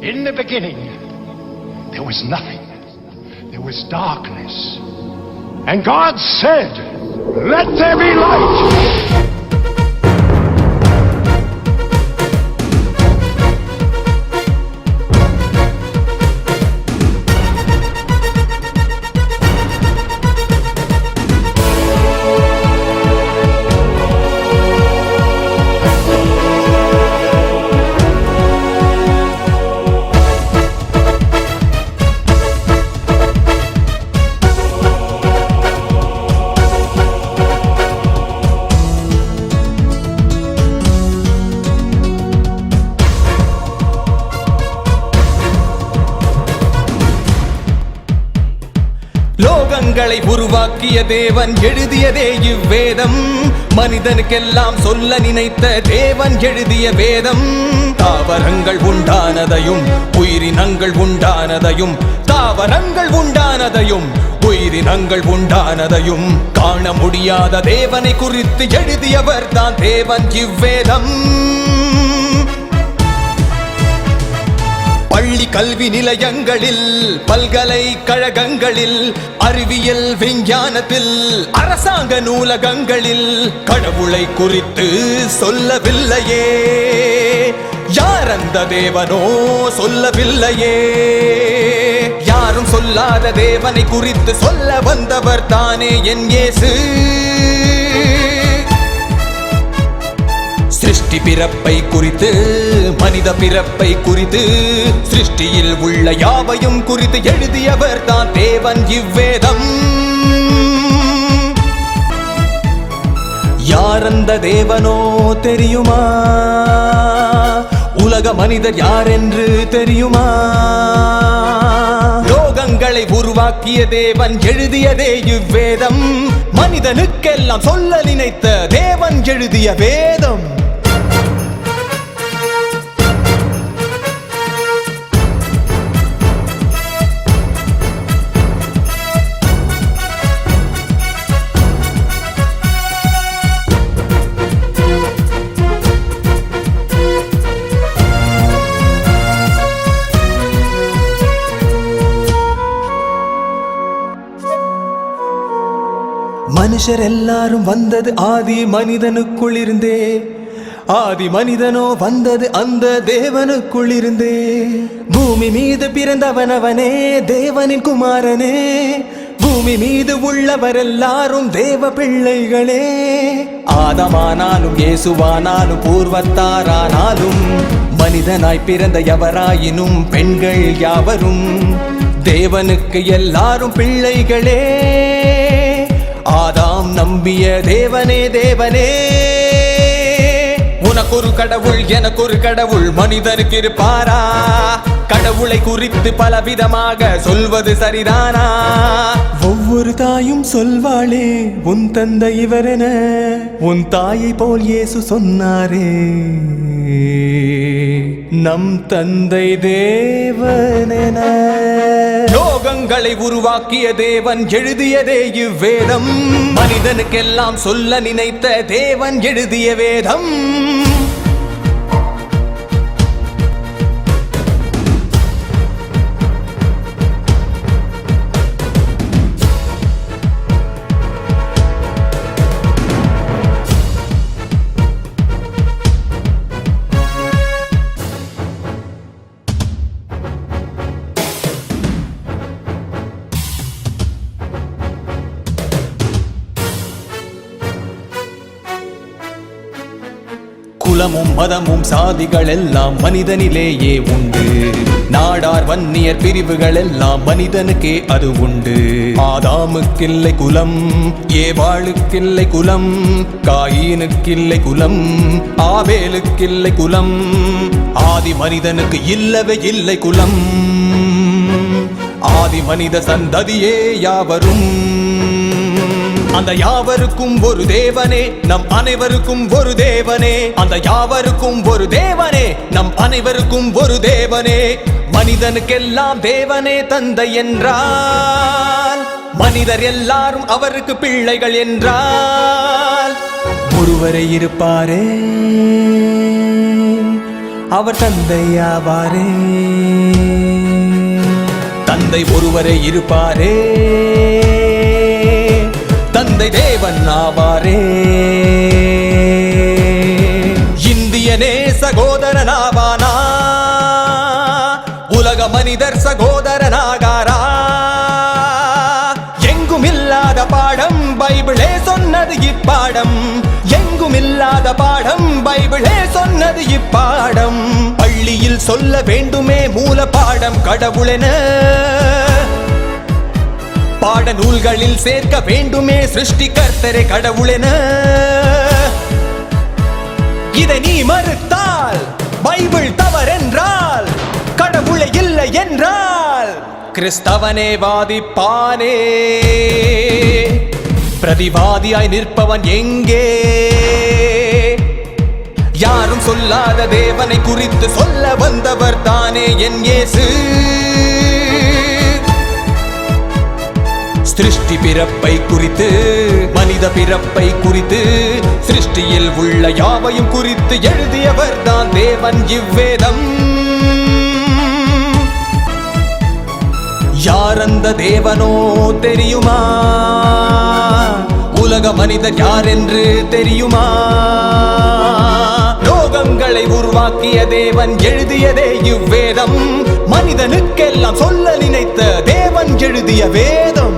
In the beginning, there was nothing. There was darkness. And God said, "Let there be light." லோகங்களை உருவாக்கிய தேவன் எழுதியதே இவ்வேதம். மனிதனுக்கெல்லாம் சொல்ல நினைத்த தேவன் எழுதிய வேதம். தாவரங்கள் உண்டானதையும் உயிரினங்கள் உண்டானதையும், தாவரங்கள் உண்டானதையும் உயிரினங்கள் உண்டானதையும் காண முடியாத தேவனை குறித்து எழுதியவர் தான் தேவன் இவ்வேதம். பள்ளி கல்வி நிலையங்களில், பல்கலைக்கழகங்களில், அறிவியல் விஞ்ஞானத்தில், அரசாங்க நூலகங்களில் கடவுளை குறித்து சொல்லவில்லையே. யார் அந்த தேவனோ சொல்லவில்லையே. யாரும் சொல்லாத தேவனை குறித்து சொல்ல வந்தவர் தானே என் இயேசு. சிருஷ்டி பிறப்பை குறித்து, மனித பிறப்பை குறித்து, சிருஷ்டியில் உள்ள யாவையும் குறித்து எழுதியவர் தான் தேவன் இவ்வேதம். யார் அந்த தேவனோ தெரியுமா? உலக மனிதர் யார் என்று தெரியுமா? லோகங்களை உருவாக்கிய தேவன் எழுதியதே இவ்வேதம். மனிதனுக்கெல்லாம் சொல்ல நினைத்த தேவன் எழுதிய வேதம். மனுஷர் எல்லாரும் வந்தது ஆதி மனிதனுக்குள் இருந்தே. ஆதி மனிதனோ வந்தது அந்த தேவனுக்குள் இருந்தே. பூமி மீது பிறந்தவன் அவனே, தேவனின் குமாரனே. பூமி மீது உள்ளவர் எல்லாரும் தேவ பிள்ளைகளே. ஆதமானாலும் இயேசுவானாலும் பூர்வத்தாரானாலும், மனிதனாய் பிறந்த எவராயினும் பெண்கள் யாவரும் தேவனுக்கு எல்லாரும் பிள்ளைகளே. ஆதாம் நம்பிய தேவனே தேவனே. உனக்கொரு கடவுள் எனக்கொரு கடவுள் மனிதனுக்கு இருப்பாரா? கடவுளை குறித்து பலவிதமாக சொல்வது சரிதானா? ஒவ்வொரு தாயும் சொல்வாளே உன் தந்தை இவரென. உன் தாயை போல் இயேசு சொன்னாரே, நம் தந்தை தேவனென. லோகங்களை உருவாக்கிய தேவன் எழுதியதே இவ்வேதம். மனிதனுக்கெல்லாம் சொல்ல நினைத்த தேவன் எழுதிய வேதம். குலமும் மதமும் சாதிகள் எல்லாம் மனிதனிலேயே உண்டு. நாடார் வன்னியர் பிரிவுகள் எல்லாம் மனிதனுக்கே அது உண்டு. ஆதாமுக்கில்லை குலம், ஏவாளுக்கில்லை குலம், காயினுக்கில்லை குலம், ஆபேலுக்கில்லை குலம். ஆதி மனிதனுக்கு இல்லவே இல்லை குலம். ஆதி மனித சந்ததியே யாவரும். அந்த யாவருக்கும் ஒரு தேவனே, நம் அனைவருக்கும் ஒரு தேவனே. அந்த யாவருக்கும் ஒரு தேவனே, நம் அனைவருக்கும் ஒரு தேவனே. மனிதனுக்கெல்லாம் தேவனே தந்தை என்றால், மனிதர் எல்லாரும் அவருக்கு பிள்ளைகள் என்றால், ஒருவரே இருப்பாரே அவர் தந்தையாவாரே. தந்தை ஒருவரே இருப்பாரே, தந்தை தேவன் ஆவாரே. இந்தியனே சகோதரனாவானா, உலக மனிதர் சகோதரனாகாரா? எங்கும் இல்லாத பாடம் பைபிளே சொன்னது இப்பாடம். எங்கும் இல்லாத பாடம் பைபிளே சொன்னது இப்பாடம். பள்ளியில் சொல்ல வேண்டுமே மூல பாடம் கடவுளென, பாட நூல்களில் சேர்க்க வேண்டுமே சிருஷ்டிகர்த்தரே கடவுளென. இதை நீ மறுத்தால், பைபிள் தவறென்றால், கடவுளே இல்லை என்றால் கிறிஸ்தவனே வாதிப்பானே. பிரதிவாதியாய் நிற்பவன் எங்கே? யாரும் சொல்லாத தேவனை குறித்து சொல்ல வந்தவர் தானே என் இயேசு. சிருஷ்டி பிறப்பை குறித்து, மனித பிறப்பை குறித்து, சிருஷ்டியில் உள்ள யாவையும் குறித்து எழுதியவர் தான் தேவன் இவ்வேதம். யார் அந்த தேவனோ தெரியுமா? உலக மனிதர் யார் என்று தெரியுமா? லோகங்களை உருவாக்கிய தேவன் எழுதியதே இவ்வேதம். மனிதனுக்கெல்லாம் சொல்ல நினைத்த தேவன் எழுதிய வேதம்.